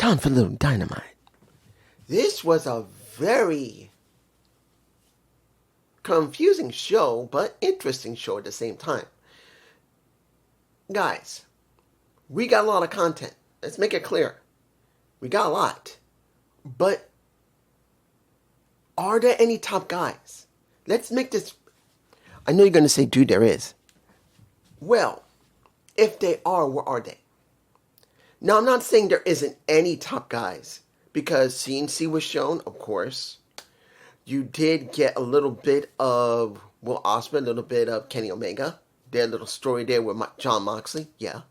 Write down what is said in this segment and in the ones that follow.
Time for a little Dynamite. This was a very confusing show, but interesting show at the same time. Guys, we got a lot of content. Let's make it clear. We got a lot. But are there any top guys? Let's make this... I know you're going to say, dude, there is. Well, if they are, where are they? Now, I'm not saying there isn't any top guys, because CNC was shown, of course. You did get a little bit of Will Ospreay, a little bit of Kenny Omega. Their little story there with Jon Moxley, yeah.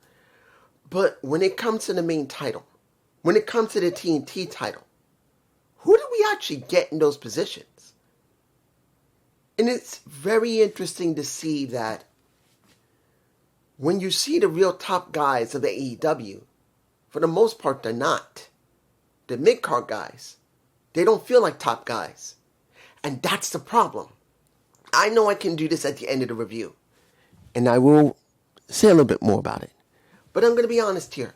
But when it comes to the main title, when it comes to the TNT title, who do we actually get in those positions? And it's very interesting to see that when you see the real top guys of AEW, for the most part, they're not. The mid-card guys, they don't feel like top guys. And that's the problem. I know I can do this at the end of the review. And I will say a little bit more about it. But I'm going to be honest here.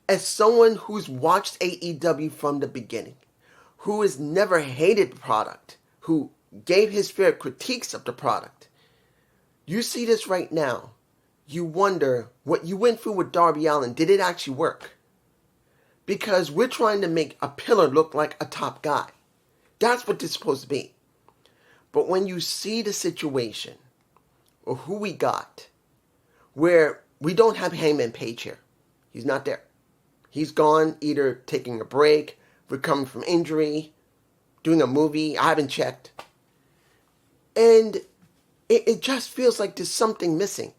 As someone who's watched AEW from the beginning, who has never hated the product, who gave his fair critiques of the product, you see this right now. You wonder what you went through with Darby Allin, did it actually work? Because we're trying to make a pillar look like a top guy. That's what this is supposed to be. But when you see the situation, or who we got, where we don't have Hangman Page here. He's not there. He's gone, either taking a break, recovering from injury, doing a movie. I haven't checked. And it just feels like there's something missing.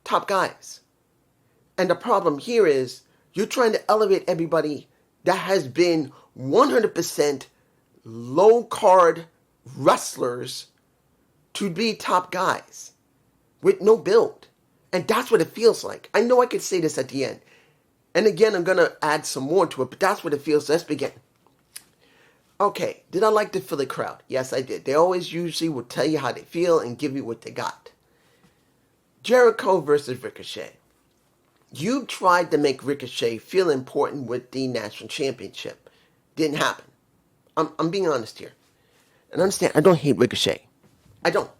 Top guys. And the problem here is you're trying to elevate everybody that has been 100% low card wrestlers to be top guys with no build. And that's what it feels like. I know I could say this at the end. And again, I'm going to add some more to it, but that's what it feels. Let's begin. Okay, did I like the Philly crowd? Yes, I did. They always usually will tell you how they feel and give you what they got. Jericho versus Ricochet. You tried to make Ricochet feel important with the national championship. Didn't happen. I'm being honest here. And understand, I don't hate Ricochet. I don't.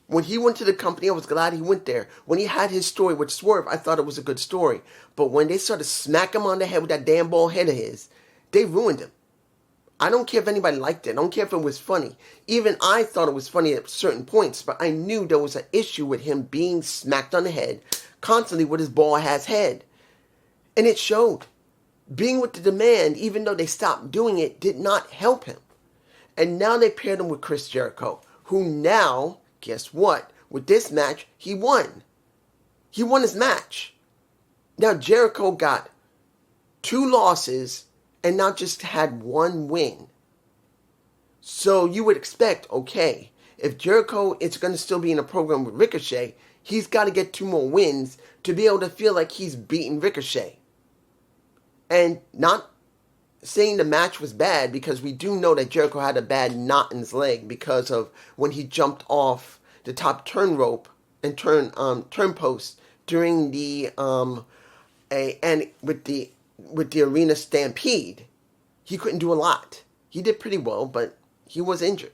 When he went to the company, I was glad he went there. When he had his story with Swerve, I thought it was a good story. But when they started smacking him on the head with that damn bald head of his, they ruined him. I don't care if anybody liked it. I don't care if it was funny. Even I thought it was funny at certain points, but I knew there was an issue with him being smacked on the head constantly with his bald ass head. And it showed. Being with the Demand, even though they stopped doing it, did not help him. And now they paired him with Chris Jericho, who now, guess what? With this match, he won. He won his match. Now Jericho got 2 losses and now just had 1 win. So you would expect, okay, if Jericho is going to still be in a program with Ricochet, he's got to get 2 more wins to be able to feel like he's beaten Ricochet. And not saying the match was bad, because we do know that Jericho had a bad knot in his leg because of when he jumped off the top turn rope and turn post during the with the arena stampede. He couldn't do a lot. He did pretty well, but he was injured.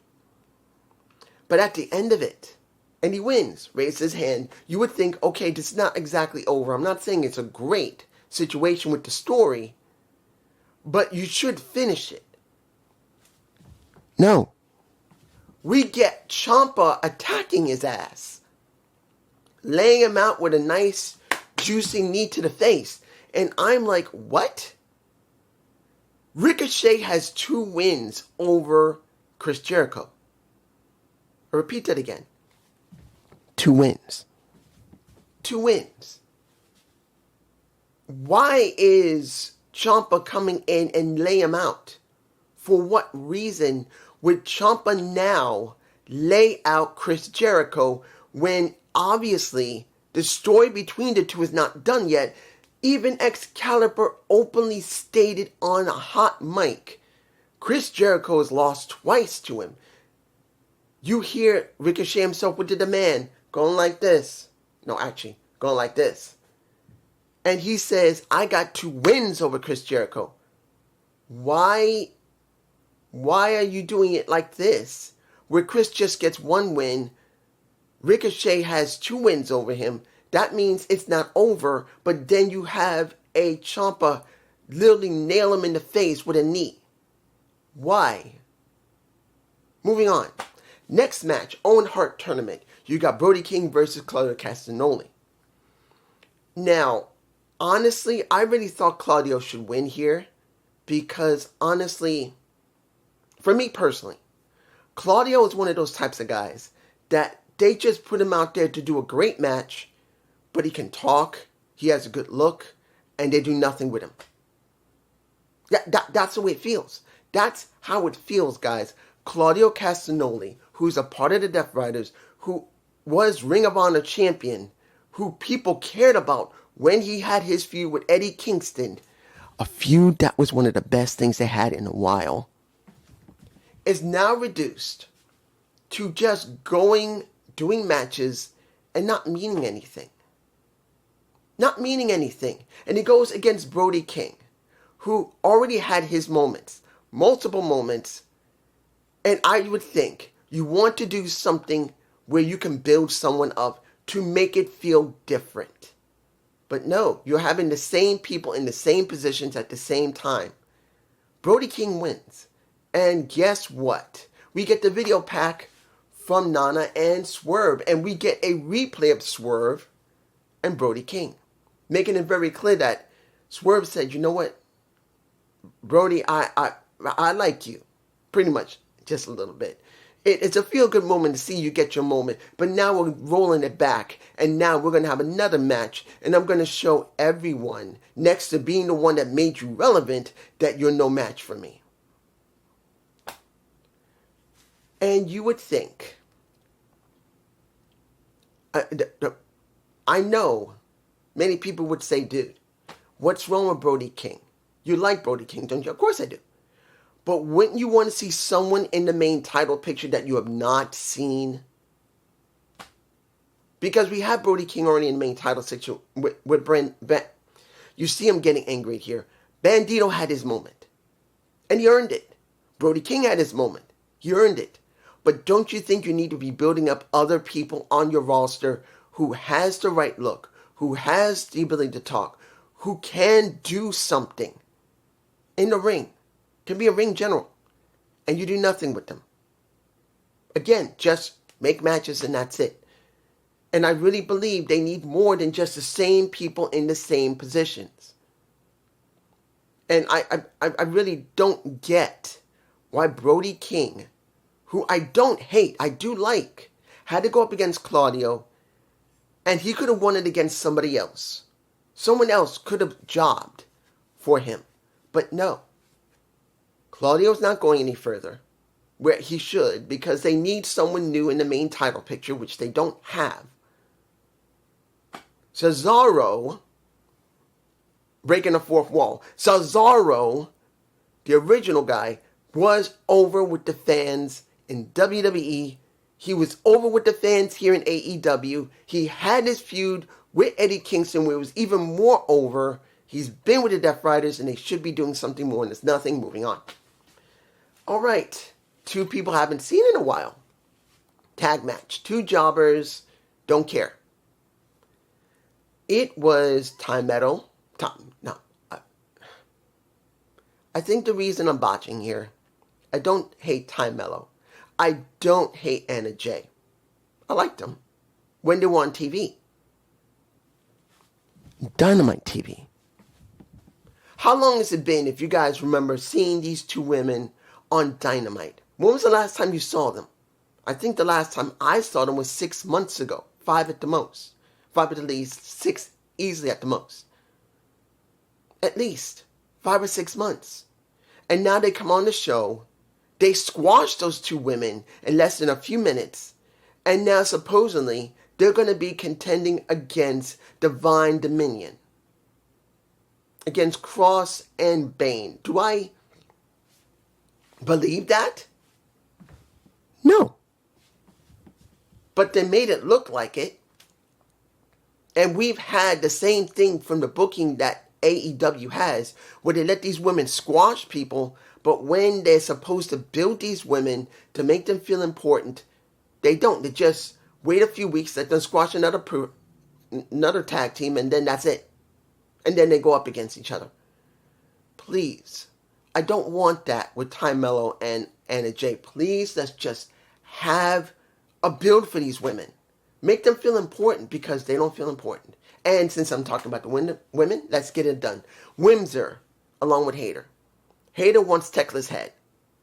But at the end of it, and he wins, raises his hand, you would think, okay, this is not exactly over. I'm not saying it's a great situation with the story, but you should finish it. No. We get Ciampa attacking his ass, laying him out with a nice, juicy knee to the face. And I'm like, what? Ricochet has 2 wins over Chris Jericho. I'll repeat that again. 2 wins. 2 wins. Why is Ciampa coming in and lay him out? For what reason would Ciampa now lay out Chris Jericho when obviously the story between the two is not done yet? Even Excalibur openly stated on a hot mic, Chris Jericho has lost twice to him. You hear Ricochet himself with the Demand going like this. No, actually, going like this. And he says, I got 2 wins over Chris Jericho. Why are you doing it like this? Where Chris just gets 1 win, Ricochet has 2 wins over him. That means it's not over, but then you have a Ciampa literally nail him in the face with a knee. Why? Moving on. Next match, Owen Hart tournament. You got Brody King versus Claudio Castagnoli. Now, honestly, I really thought Claudio should win here because, honestly, for me personally, Claudio is one of those types of guys that they just put him out there to do a great match, but he can talk, he has a good look, and they do nothing with him. That's the way it feels. That's how it feels, guys. Claudio Castagnoli, who's a part of the Death Riders, who was Ring of Honor champion, who people cared about when he had his feud with Eddie Kingston, a feud that was one of the best things they had in a while, is now reduced to just doing matches and not meaning anything. Not meaning anything. And he goes against Brody King, who already had his moments, multiple moments, and I would think you want to do something where you can build someone up to make it feel different. But no, you're having the same people in the same positions at the same time. Brody King wins. And guess what? We get the video pack from Nana and Swerve, and we get a replay of Swerve and Brody King, making it very clear that Swerve said, you know what, Brody, I like you, pretty much, just a little bit. It's a feel-good moment to see you get your moment, but now we're rolling it back, and now we're going to have another match, and I'm going to show everyone, next to being the one that made you relevant, that you're no match for me. And you would think, I know many people would say, dude, what's wrong with Brody King? You like Brody King, don't you? Of course I do. But wouldn't you want to see someone in the main title picture that you have not seen? Because we have Brody King already in the main title picture with Brent. You see him getting angry here. Bandito had his moment. And he earned it. Brody King had his moment. He earned it. But don't you think you need to be building up other people on your roster who has the right look, who has the ability to talk, who can do something in the ring, can be a ring general, and you do nothing with them? Again, just make matches and that's it. And I really believe they need more than just the same people in the same positions. And I really don't get why Brody King, who I don't hate, I do like, had to go up against Claudio, and he could have won it against somebody else. Someone else could have jobbed for him. But no. Claudio's not going any further, where he should, because they need someone new in the main title picture, which they don't have. Cesaro, breaking the fourth wall. Cesaro, the original guy, was over with the fans in WWE. He was over with the fans here in AEW. He had his feud with Eddie Kingston where it was even more over. He's been with the Death Riders and they should be doing something more, and there's nothing. Moving on. Alright, 2 people I haven't seen in a while. Tag match. 2 jobbers. Don't care. It was I think the reason I'm botching here, I don't hate Ty Mello. I don't hate Anna Jay. I liked them when they were on TV. Dynamite TV. How long has it been, if you guys remember, seeing these 2 women on Dynamite? When was the last time you saw them? I think the last time I saw them was 6 months ago. 5 at the most. 5 at the least. 6 easily at the most. At least 5 or 6 months. And now they come on the show. They squashed those 2 women in less than a few minutes. And now supposedly they're going to be contending against Divine Dominion. Against Cross and Bane. Do I believe that? No. But they made it look like it. And we've had the same thing from the booking that AEW has, where they let these women squash people, but when they're supposed to build these women to make them feel important, they don't. They just wait a few weeks, let them squash another tag team, and then that's it. And then they go up against each other. Please. I don't want that with Ty Mello and Anna Jay. Please, let's just have a build for these women. Make them feel important because they don't feel important. And since I'm talking about the women, let's get it done. Windsor, along with Hayter. Hayter wants Tekla's head.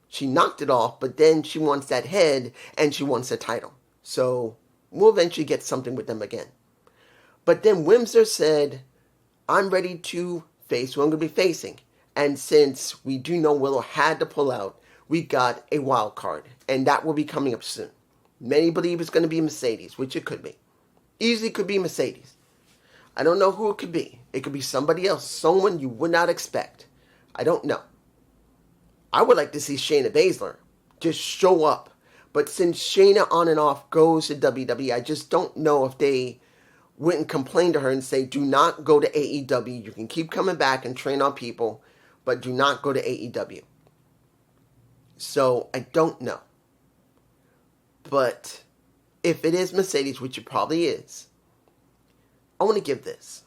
She knocked it off, but then she wants that head and she wants a title. So we'll eventually get something with them again. But then Windsor said, I'm ready to face who I'm going to be facing. And since we do know Willow had to pull out, we got a wild card. And that will be coming up soon. Many believe it's going to be Mercedes, which it could be. Easily could be Mercedes. I don't know who it could be. It could be somebody else, someone you would not expect. I don't know. I would like to see Shayna Baszler just show up. But since Shayna on and off goes to WWE, I just don't know if they wouldn't complain to her and say, do not go to AEW. You can keep coming back and train on people, but do not go to AEW. So I don't know. But if it is Mercedes, which it probably is, I want to give this.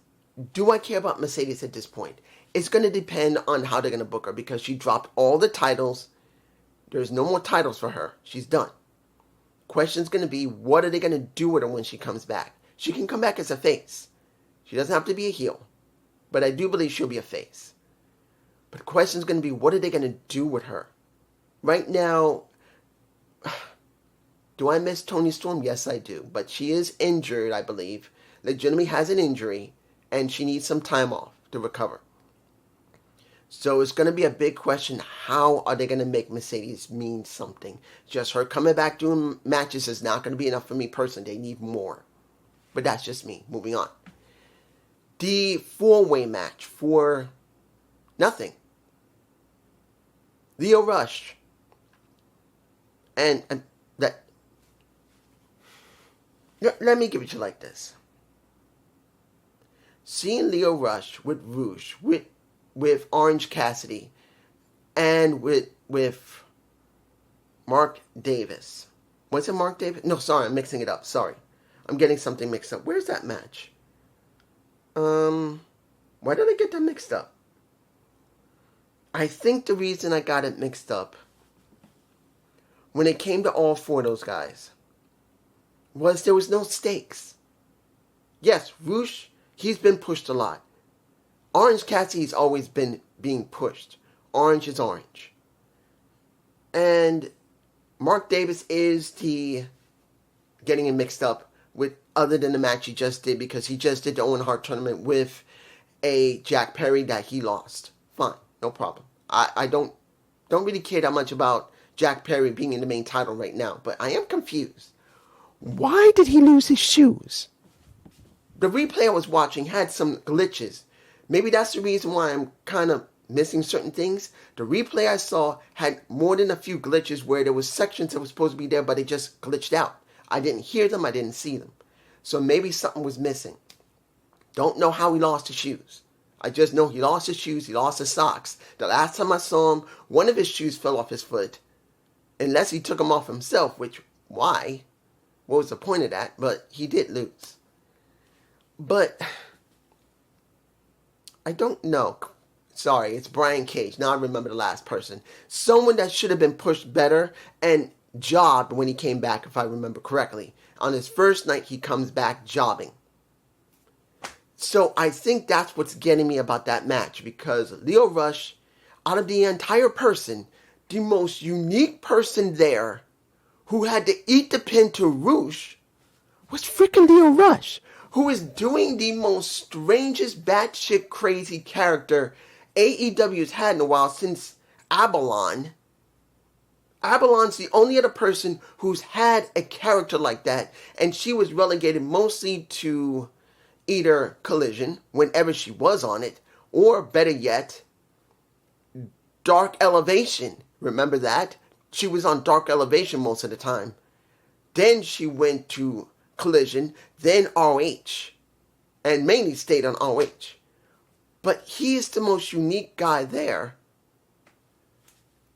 Do I care about Mercedes at this point? It's going to depend on how they're going to book her because she dropped all the titles. There's no more titles for her. She's done. Question's going to be, what are they going to do with her when she comes back? She can come back as a face. She doesn't have to be a heel. But I do believe she'll be a face. But the question's going to be, what are they going to do with her? Right now, do I miss Toni Storm? Yes, I do. But she is injured, I believe. Legitimately has an injury. And she needs some time off to recover. So it's going to be a big question. How are they going to make Mercedes mean something? Just her coming back doing matches is not going to be enough for me personally. They need more. But that's just me. Moving on. The four-way match for nothing. Lio Rush. And that. Let me give it to you like this. Seeing Lio Rush with Rouge, with Orange Cassidy, and with Mark Davis. Was it Mark Davis? No, sorry, I'm mixing it up. Sorry. I'm getting something mixed up. Where's that match? Why did I get that mixed up? I think the reason I got it mixed up when it came to all four of those guys was there was no stakes. Yes, Rouge, he's been pushed a lot. Orange Cassidy's always been being pushed. Orange is orange. And Mark Davis is the getting it mixed up with other than the match he just did because he just did the Owen Hart tournament with a Jack Perry that he lost. Fine, no problem. I don't really care that much about Jack Perry being in the main title right now, but I am confused. Why did he lose his shoes? The replay I was watching had some glitches. Maybe that's the reason why I'm kind of missing certain things. The replay I saw had more than a few glitches where there was sections that were supposed to be there, but they just glitched out. I didn't hear them. I didn't see them. So maybe something was missing. Don't know how he lost his shoes. I just know he lost his shoes. He lost his socks. The last time I saw him, one of his shoes fell off his foot. Unless he took them off himself, which, why? What was the point of that? But he did lose. But I don't know. Sorry, it's Brian Cage. Now I remember the last person. Someone that should have been pushed better and jobbed when he came back, if I remember correctly. On his first night, he comes back jobbing. So I think that's what's getting me about that match. Because Lio Rush, out of the entire person, the most unique person there who had to eat the pin to Rouge was freaking Lio Rush, who is doing the most strangest batshit crazy character AEW's had in a while since Avalon. Avalon's the only other person who's had a character like that, and she was relegated mostly to either Collision, whenever she was on it, or better yet, Dark Elevation. Remember that? She was on Dark Elevation most of the time. Then she went to Collision, then ROH. and mainly stayed on ROH. But he is the most unique guy there,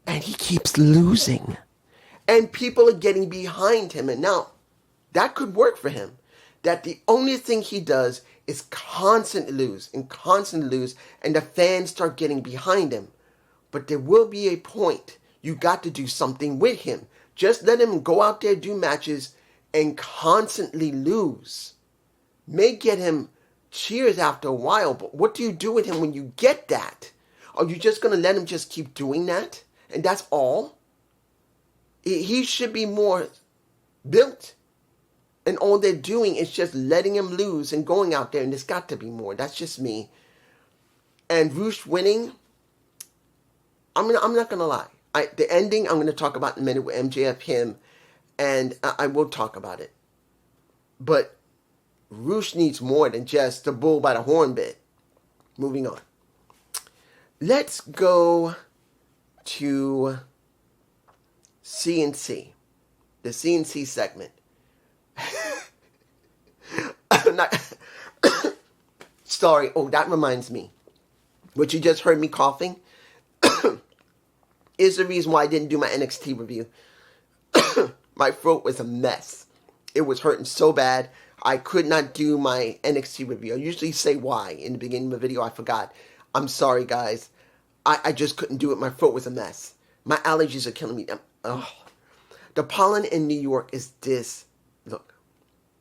and he keeps losing. And people are getting behind him, and now that could work for him. That the only thing he does is constantly lose, and the fans start getting behind him. But there will be a point you got to do something with him. Just let him go out there, do matches, and constantly lose. May get him cheers after a while, but what do you do with him when you get that? Are you just going to let him just keep doing that? And that's all? He should be more built. And all they're doing is just letting him lose and going out there, and there's got to be more. That's just me. And Roosh winning, I'm not going to lie. The ending, I'm going to talk about in a minute with MJF, him, and I will talk about it. But Roosh needs more than just the bull by the horn bit. Moving on. Let's go to CNC. The CNC segment. I'm not... Sorry. Oh, that reminds me. What you just heard me coughing is the reason why I didn't do my NXT review. My throat was a mess. It was hurting so bad. I could not do my NXT review. I usually say why in the beginning of the video. I forgot. I'm sorry, guys. I just couldn't do it. My throat was a mess. My allergies are killing me. The pollen in New York is this. Look.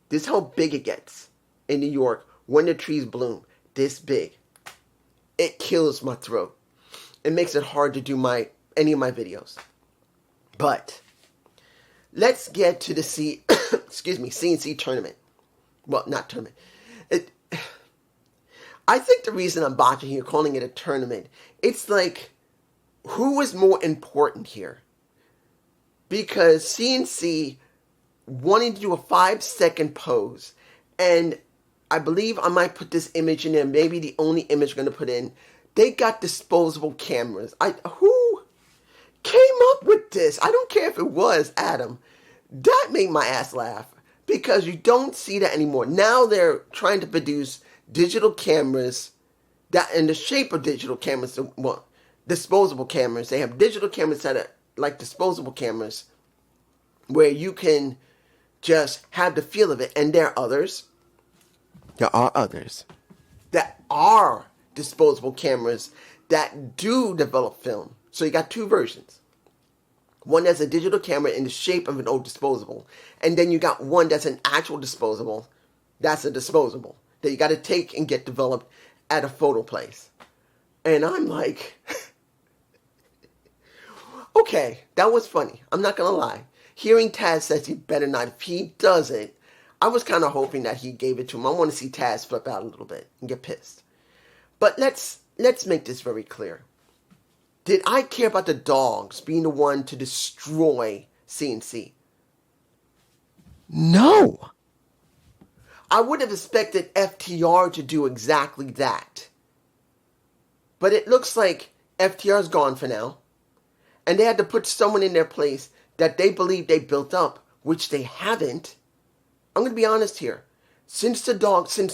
This is how big it gets in New York when the trees bloom. This big. It kills my throat. It makes it hard to do any of my videos. But let's get to the CNC tournament. Well, not tournament. I think the reason I'm botching here, calling it a tournament, it's like, who is more important here? Because CNC wanting to do a 5-second pose, and I believe I might put this image in there, maybe the only image I'm going to put in. They got disposable cameras. Who came up with this? I don't care if it was Adam. That made my ass laugh, because you don't see that anymore. Now they're trying to produce digital cameras that in the shape of digital cameras, well, disposable cameras. They have digital cameras that are like disposable cameras where you can just have the feel of it. And there are others that are disposable cameras that do develop film. So you got two versions. One that's a digital camera in the shape of an old disposable. And then you got one that's an actual disposable. That's a disposable that you got to take and get developed at a photo place. And I'm like, okay, that was funny. I'm not going to lie. Hearing Taz says he better not. If he doesn't, I was kind of hoping that he gave it to him. I want to see Taz flip out a little bit and get pissed. But let's make this very clear. Did I care about the dogs being the one to destroy CNC? No. I would have expected FTR to do exactly that. But it looks like FTR's gone for now. And they had to put someone in their place that they believe they built up, which they haven't. I'm going to be honest here. Since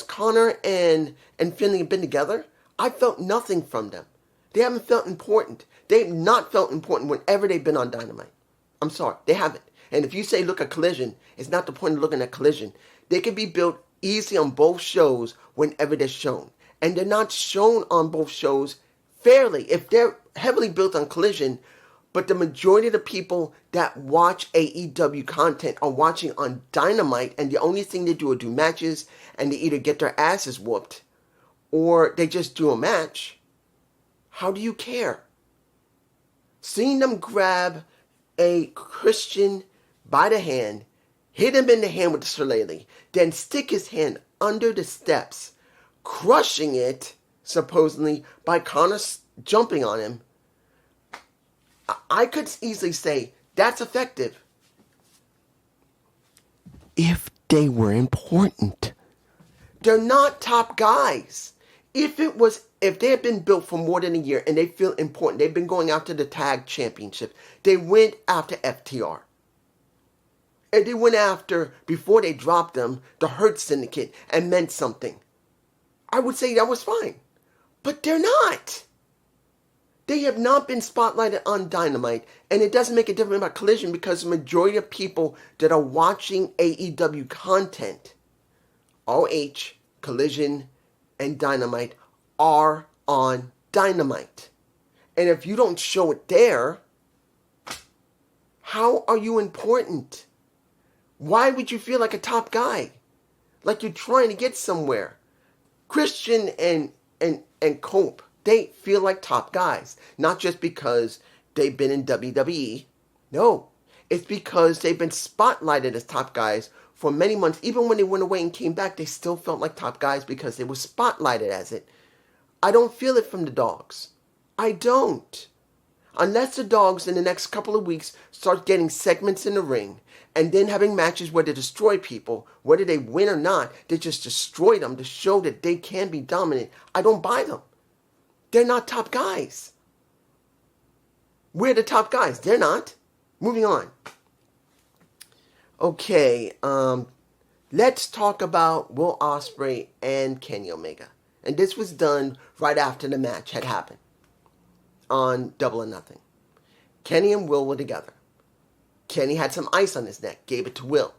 Connor and Finley have been together, I felt nothing from them. They haven't felt important. They've not felt important whenever they've been on Dynamite. I'm sorry, they haven't. And if you say look at Collision, it's not the point of looking at Collision. They can be built easily on both shows whenever they're shown. And they're not shown on both shows fairly. If they're heavily built on Collision, but the majority of the people that watch AEW content are watching on Dynamite, and the only thing they do is do matches, and they either get their asses whooped, or they just do a match. How do you care? Seeing them grab a Christian by the hand, hit him in the hand with the shillelagh, then stick his hand under the steps, crushing it, supposedly, by Connor jumping on him, I could easily say that's effective if they were important. They're not top guys. If they had been built for more than a year and they feel important, they've been going after the tag championship. They went after FTR. And they went after, before they dropped them, the Hurt Syndicate and meant something. I would say that was fine. But they're not. They have not been spotlighted on Dynamite, and it doesn't make a difference about Collision because the majority of people that are watching AEW content, ROH, Collision, and Dynamite, are on Dynamite. And if you don't show it there, how are you important? Why would you feel like a top guy? Like you're trying to get somewhere? Christian and Cope, they feel like top guys. Not just because they've been in WWE. No. It's because they've been spotlighted as top guys for many months. Even when they went away and came back, they still felt like top guys because they were spotlighted as it. I don't feel it from the dogs. I don't. Unless the dogs in the next couple of weeks start getting segments in the ring and then having matches where they destroy people, whether they win or not, they just destroy them to show that they can be dominant. I don't buy them. They're not top guys. We're the top guys. They're not. Moving on. Okay, let's talk about Will Ospreay and Kenny Omega. And this was done right after the match had happened on Double or Nothing. Kenny and Will were together. Kenny had some ice on his neck, gave it to Will.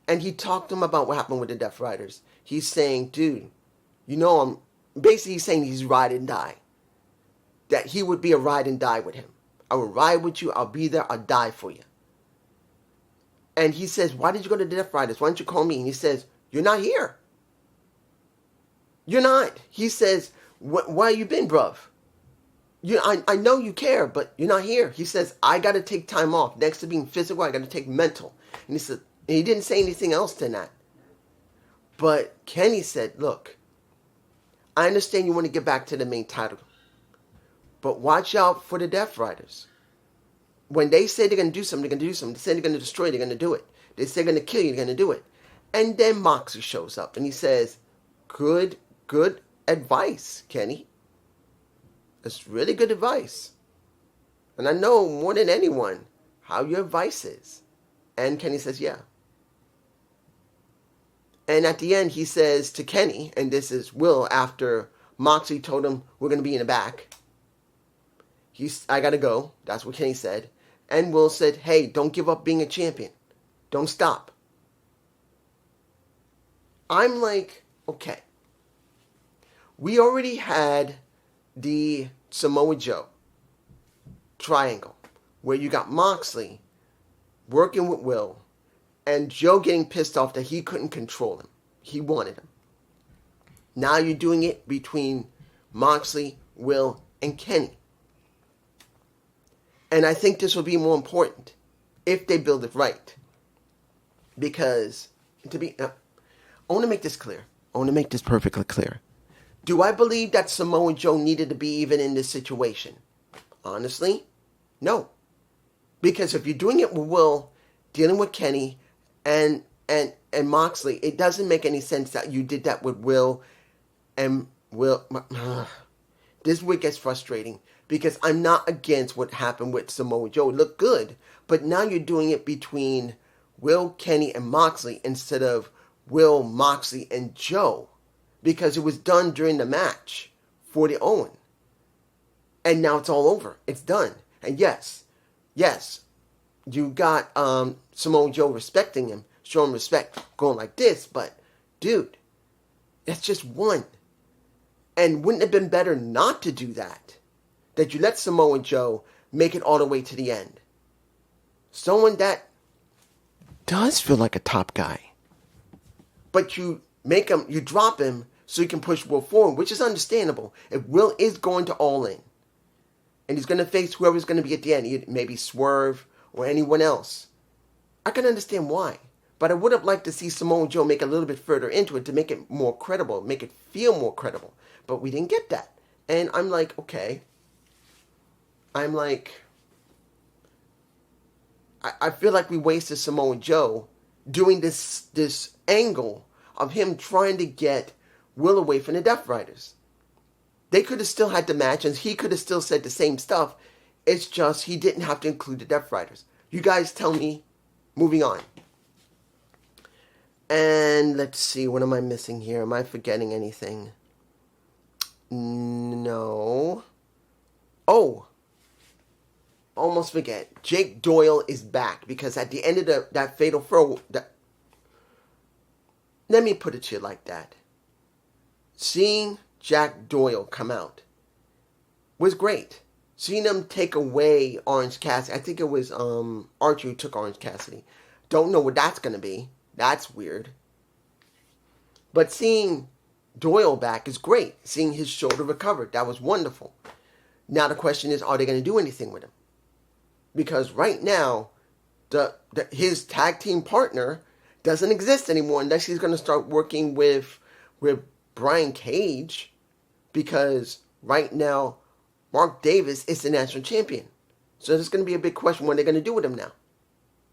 And he talked to him about what happened with the Death Riders. He's saying, dude, you know, basically he's saying he's ride and die. That he would be a ride and die with him. I will ride with you, I'll be there, I'll die for you. And he says, why did you go to the Death Riders? Why don't you call me? And he says, you're not here. You're not. He says, why you been, bruv? I know you care, but you're not here. He says, I got to take time off. Next to being physical, I got to take mental. And he said, and he didn't say anything else than that. But Kenny said, look, I understand you want to get back to the main title, but watch out for the Death Riders. When they say they're going to do something, they're going to do something. They say they're going to destroy, they're going to do it. They say they're going to kill you, they're going to do it. And then Moxley shows up and he says, good advice, Kenny. It's really good advice. And I know more than anyone how your advice is. And Kenny says, yeah. And at the end, he says to Kenny, and this is Will after Moxley told him, we're going to be in the back. I got to go. That's what Kenny said. And Will said, hey, don't give up being a champion. Don't stop. I'm like, okay. We already had the Samoa Joe triangle where you got Moxley working with Will and Joe getting pissed off that he couldn't control him. He wanted him. Now you're doing it between Moxley, Will, and Kenny. And I think this will be more important if they build it right. Because, I want to make this clear. I want to make this perfectly clear. Do I believe that Samoa Joe needed to be even in this situation? Honestly, no. Because if you're doing it with Will, dealing with Kenny, and Moxley, it doesn't make any sense that you did that with Will and Will. This is where it gets frustrating. Because I'm not against what happened with Samoa Joe. It looked good. But now you're doing it between Will, Kenny, and Moxley instead of Will, Moxley, and Joe. Because it was done during the match for the Owen. And now it's all over. It's done. And yes, you got Samoa Joe respecting him, showing respect, going like this. But, dude, that's just one. And wouldn't it have been better not to do that? That you let Samoa Joe make it all the way to the end. Someone that does feel like a top guy. But you make him, you drop him so you can push Will forward, which is understandable. If Will is going to All In, and he's going to face whoever's going to be at the end, maybe Swerve or anyone else, I can understand why. But I would have liked to see Samoa Joe make a little bit further into it to make it more credible, make it feel more credible. But we didn't get that. And I'm like, okay. I feel like we wasted Samoa Joe doing this angle of him trying to get Will away from the Death Riders. They could have still had the match, and he could have still said the same stuff. It's just he didn't have to include the Death Riders. You guys tell me. Moving on. And let's see, what am I missing here? Am I forgetting anything? No. Oh, almost forget. Jake Doyle is back because at the end of that fatal throw, let me put it to you like that. Seeing Jack Doyle come out was great. Seeing them take away Orange Cassidy. I think it was Archer who took Orange Cassidy. Don't know what that's going to be. That's weird. But seeing Doyle back is great. Seeing his shoulder recovered. That was wonderful. Now the question is, are they going to do anything with him? Because right now, his tag team partner doesn't exist anymore unless he's going to start working with Brian Cage. Because right now, Mark Davis is the national champion. So there's going to be a big question what they're going to do with him now.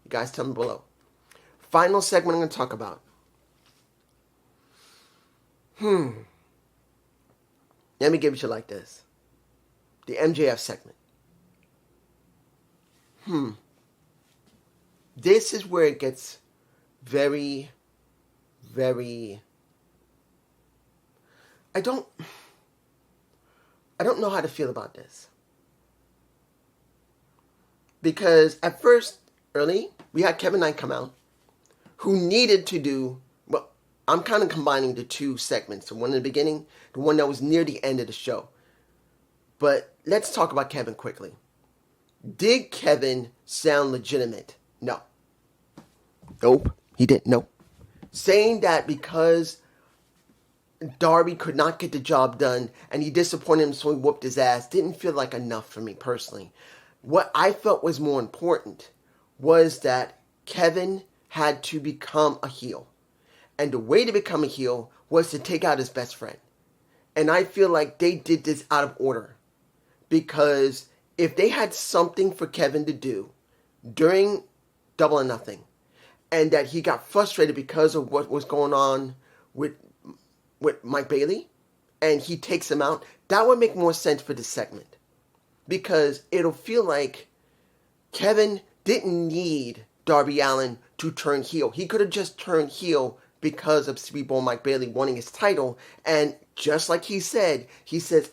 You guys tell me below. Final segment I'm going to talk about. Let me give it to you like this. The MJF segment. This is where it gets very, very... I don't know how to feel about this. Because at first, early, we had Kevin Knight come out, who needed to do... Well, I'm kind of combining the two segments. The one in the beginning, the one that was near the end of the show. But let's talk about Kevin quickly. Did Kevin sound legitimate? No. Nope. He didn't. Nope. Saying that because Darby could not get the job done and he disappointed him so he whooped his ass didn't feel like enough for me personally. What I felt was more important was that Kevin had to become a heel. And the way to become a heel was to take out his best friend. And I feel like they did this out of order. Because if they had something for Kevin to do during Double or Nothing, and that he got frustrated because of what was going on with Mike Bailey, and he takes him out, that would make more sense for this segment. Because it'll feel like Kevin didn't need Darby Allin to turn heel. He could have just turned heel because of Speedball Mike Bailey wanting his title, and just like he says,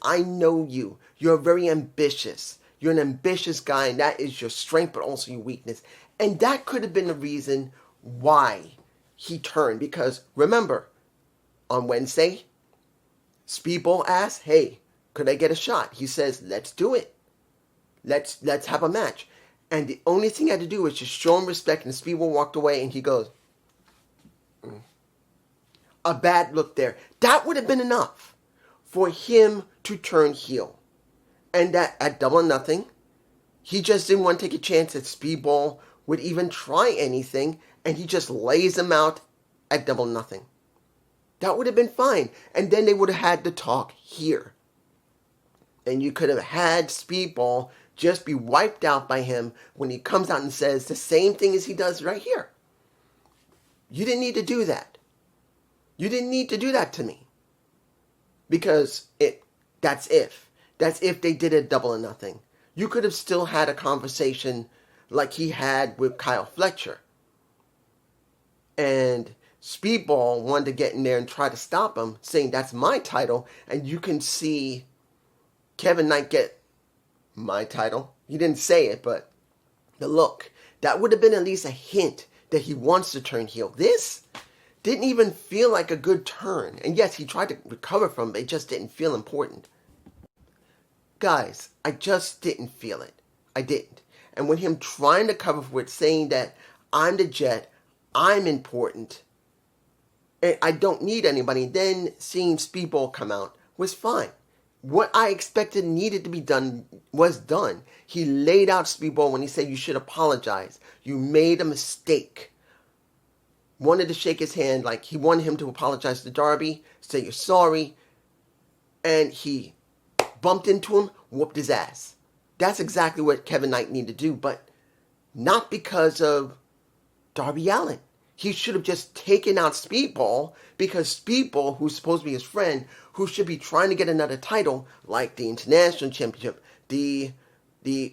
I know you. You're very ambitious. You're an ambitious guy, and that is your strength, but also your weakness. And that could have been the reason why he turned. Because remember, on Wednesday, Speedball asked, hey, could I get a shot? He says, let's do it. Let's have a match. And the only thing I had to do was just show him respect, and Speedball walked away, and he goes, a bad look there. That would have been enough for him to turn heel. And that at Double or Nothing, he just didn't want to take a chance that Speedball would even try anything, and he just lays him out at Double or Nothing. That would have been fine. And then they would have had the talk here. And you could have had Speedball just be wiped out by him when he comes out and says the same thing as he does right here. You didn't need to do that. You didn't need to do that to me. Because that's if they did a Double or Nothing. You could have still had a conversation like he had with Kyle Fletcher. And Speedball wanted to get in there and try to stop him, saying that's my title. And you can see Kevin Knight get my title. He didn't say it, but the look. That would have been at least a hint that he wants to turn heel. This didn't even feel like a good turn. And yes, he tried to recover from it. It just didn't feel important. Guys, I just didn't feel it. I didn't. And with him trying to cover for it, saying that I'm the Jet, I'm important, and I don't need anybody, then seeing Speedball come out was fine. What I expected needed to be done was done. He laid out Speedball when he said you should apologize. You made a mistake. Wanted to shake his hand like he wanted him to apologize to Darby, say you're sorry, and he bumped into him, whooped his ass. That's exactly what Kevin Knight needed to do, but not because of Darby Allin. He should have just taken out Speedball, because Speedball, who's supposed to be his friend, who should be trying to get another title, like the International Championship, the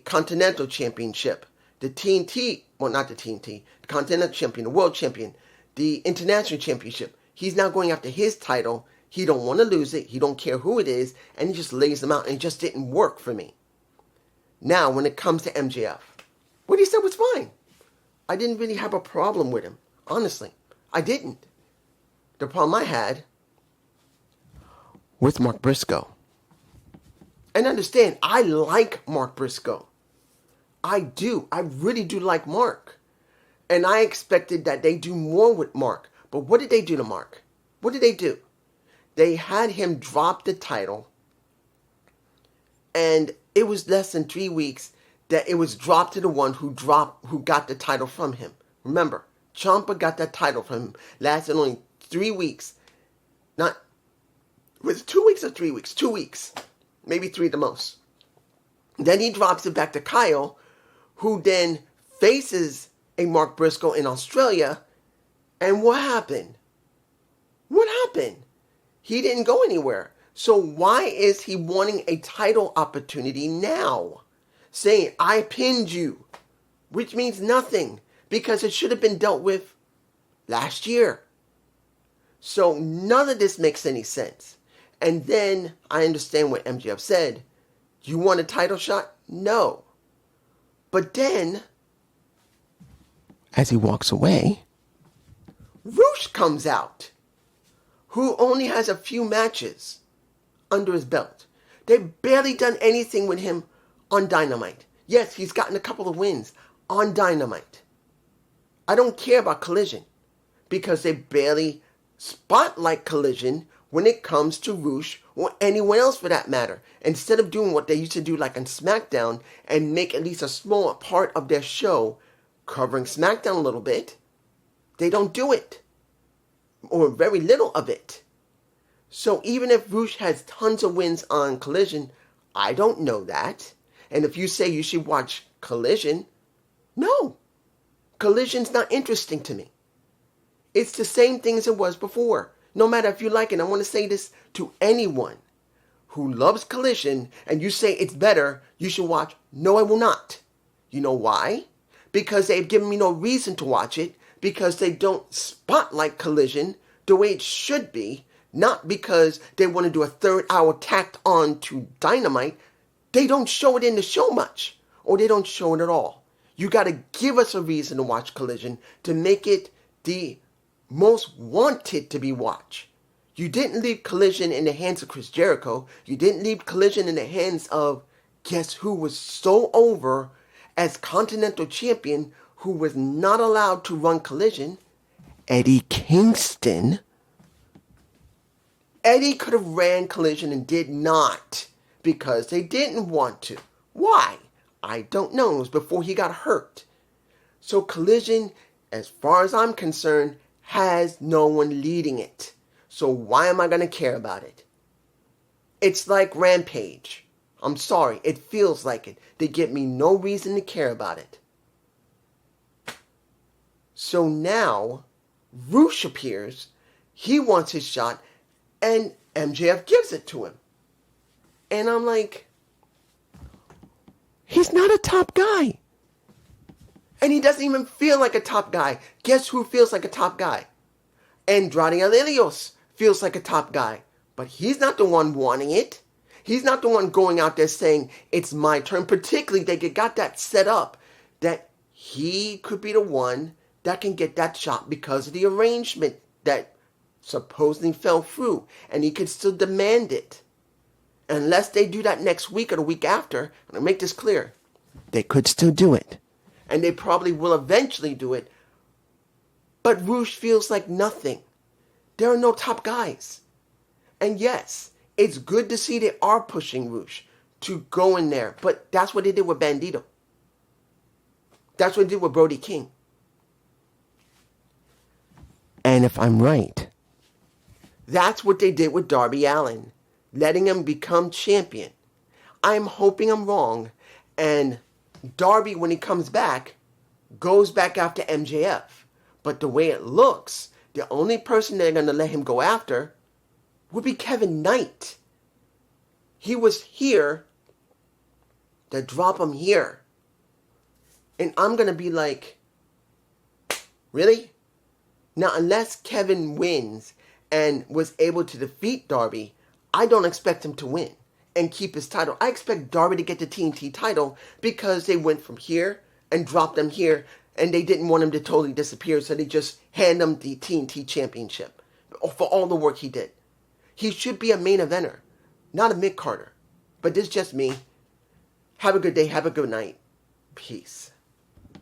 Continental Championship, the TNT, well, not the TNT, the Continental Champion, the World Champion, the International Championship. He's now going after his title. He don't want to lose it. He don't care who it is. And he just lays them out. And it just didn't work for me. Now, when it comes to MJF, what he said was fine. I didn't really have a problem with him. Honestly, I didn't. The problem I had with Mark Briscoe. And understand, I like Mark Briscoe. I do. I really do like Mark. And I expected that they do more with Mark. But what did they do to Mark? What did they do? They had him drop the title. And it was less than 3 weeks that it was dropped to the one who got the title from him. Remember, Ciampa got that title from him. Lasted only 3 weeks. Was it 2 weeks or 3 weeks? 2 weeks. Maybe 3 at the most. Then he drops it back to Kyle, who then faces a Mark Briscoe in Australia. And what happened? What happened? He didn't go anywhere. So why is he wanting a title opportunity now? Saying, I pinned you. Which means nothing. Because it should have been dealt with last year. So none of this makes any sense. And then I understand what MJF said. You want a title shot? No. But then, as he walks away, Roosh comes out, who only has a few matches under his belt. They've barely done anything with him on Dynamite. Yes, he's gotten a couple of wins on Dynamite. I don't care about Collision because they barely spotlight Collision when it comes to Roosh or anyone else for that matter. Instead of doing what they used to do like on SmackDown and make at least a small part of their show covering SmackDown a little bit, they don't do it. Or very little of it. So even if Roosh has tons of wins on Collision, I don't know that. And if you say you should watch Collision, no. Collision's not interesting to me. It's the same thing as it was before. No matter if you like it, I want to say this to anyone who loves Collision and you say it's better, you should watch. No, I will not. You know why? Because they've given me no reason to watch it. Because they don't spotlight Collision the way it should be. Not because they want to do a third hour tacked on to Dynamite. They don't show it in the show much. Or they don't show it at all. You got to give us a reason to watch Collision to make it the most wanted to be watched. You didn't leave Collision in the hands of Chris Jericho. You didn't leave Collision in the hands of guess who was so over as Continental Champion who was not allowed to run Collision? Eddie Kingston. Eddie could have ran Collision and did not because they didn't want to. Why? I don't know. It was before he got hurt. So Collision, as far as I'm concerned, has no one leading it. So why am I going to care about it? It's like Rampage. I'm sorry, it feels like it. They give me no reason to care about it. So now, Roosh appears, he wants his shot, and MJF gives it to him. And I'm like, he's not a top guy. And he doesn't even feel like a top guy. Guess who feels like a top guy? Andrade Alilios feels like a top guy. But he's not the one wanting it. He's not the one going out there saying, it's my turn. Particularly, they got that set up that he could be the one that can get that shot because of the arrangement that supposedly fell through. And he could still demand it. Unless they do that next week or the week after, and I'll make this clear, they could still do it. And they probably will eventually do it. But Roosh feels like nothing. There are no top guys. And yes, it's good to see they are pushing Roosh to go in there. But that's what they did with Bandito. That's what they did with Brody King. And if I'm right, that's what they did with Darby Allin, letting him become champion. I'm hoping I'm wrong. And Darby, when he comes back, goes back after MJF. But the way it looks, the only person they're going to let him go after would be Kevin Knight. He was here to drop him here. And I'm going to be like, really? Now, unless Kevin wins and was able to defeat Darby, I don't expect him to win and keep his title. I expect Darby to get the TNT title because they went from here and dropped him here, and they didn't want him to totally disappear, so they just hand him the TNT championship for all the work he did. He should be a main eventer, not a mid-carder. But this is just me. Have a good day. Have a good night. Peace.